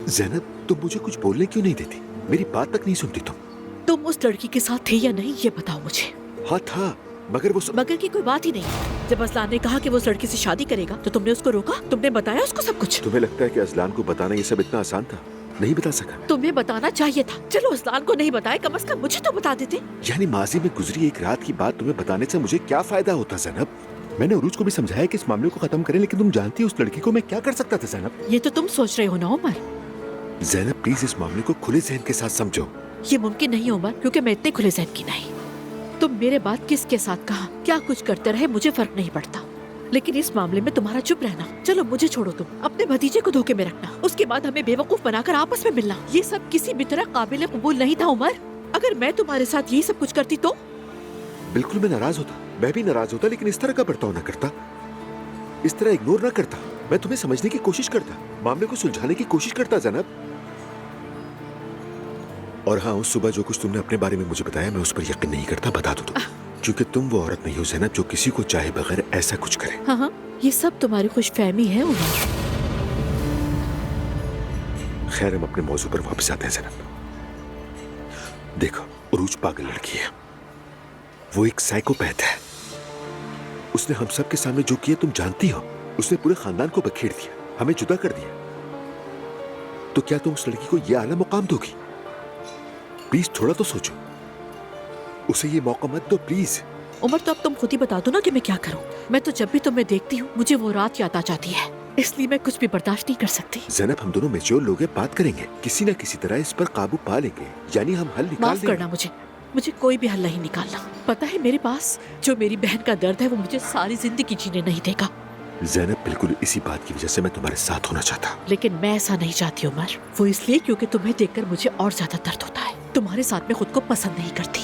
ज़ैनब, तुम मुझे कुछ बोलने क्यों नहीं देती? मेरी बात तक नहीं सुनती तुम उस लड़की के साथ थे या नहीं ये बताओ मुझे। हाँ था, मगर वो मगर की कोई बात ही नहीं। जब असलान ने कहा कि वो उस लड़की से शादी करेगा तो तुमने उसको रोका? तुमने बताया उसको सब कुछ? तुम्हें लगता है कि असलान को बताना ये सब इतना आसान था? नहीं बता सका। तुम्हें बताना चाहिए था। चलो असलान को नहीं बताया, कम से कम मुझे तो बता देते। यानी माजी में गुजरी एक रात की बात तुम्हें बताने से मुझे क्या फायदा होता ज़ैनब? मैंने उरूज को भी समझाया कि इस मामले को खत्म करें, लेकिन तुम जानती हो उस लड़की को मैं क्या कर सकता था ज़ैनब? ये तो तुम सोच रहे हो ना उमर। ज़ैनब प्लीज इस मामले को खुले जहन के साथ समझो। ये मुमकिन नहीं उमर, क्योंकि मैं इतने खुले जहन की नहीं। तुम मेरे बाद किसके साथ कहा क्या कुछ करते रहे मुझे फर्क नहीं पड़ता, लेकिन इस मामले में तुम्हारा चुप रहना। चलो मुझे छोड़ो, तुम अपने भतीजे को धोखे में रखना, उसके बाद हमें बेवकूफ बनाकर आपस में मिलना, ये सब किसी भी तरह काबिल कबूल नहीं था उमर। अगर मैं तुम्हारे साथ यही सब कुछ करती तो? बिल्कुल मैं नाराज होता, मैं भी नाराज होता, लेकिन इस तरह का बर्ताव न करता, इस तरह इग्नोर न करता। मैं तुम्हें समझने की कोशिश करता, मामले को सुलझाने की कोशिश करता ज़ैनब। और हाँ, उस सुबह जो कुछ तुमने अपने बारे में मुझे बताया मैं उस पर यकीन नहीं करता, बता दो तुम, क्योंकि तुम वो औरत नहीं हो ज़ैनब जो किसी को चाहे बगैर ऐसा कुछ करे। हाँ हाँ, ये सब तुम्हारी खुशफहमी है उमर। खैर, हम अपने मौजू पर वापस आते हैं ज़ैनब। देखो, उरूज पागल लड़की है, वो एक साइकोपैथ है। उसने हम सब के सामने जो किया तुम जानती हो। उसने पूरे खानदान को बखेर दिया, हमें जुदा कर दिया। तो क्या तुम उस लड़की को यह आला मुकाम दोगी? प्लीज थोड़ा तो सोचो, उसे ये मौका मत दो प्लीज। उमर, तो अब तुम खुद ही बता दो ना कि मैं क्या करूं। मैं तो जब भी तुम्हें देखती हूँ मुझे वो रात याद आ जाती है, इसलिए मैं कुछ भी बर्दाश्त नहीं कर सकती। ज़ैनब, हम दोनों मैच्योर लोग हैं, बात करेंगे, किसी न किसी तरह इस पर काबू पा लेंगे, यानी हम हल निकाल माफ देंगे। करना मुझे कोई भी हल नहीं निकालना। पता है मेरे पास जो मेरी बहन का दर्द है वो मुझे सारी जिंदगी जीने नहीं देगा। ज़ैनब, बिल्कुल इसी बात की वजह से मैं तुम्हारे साथ होना चाहता। लेकिन मैं ऐसा नहीं चाहती उमर, वो इसलिए क्योंकि तुम्हें देखकर मुझे और ज्यादा दर्द होता है। तुम्हारे साथ में खुद को पसंद नहीं करती।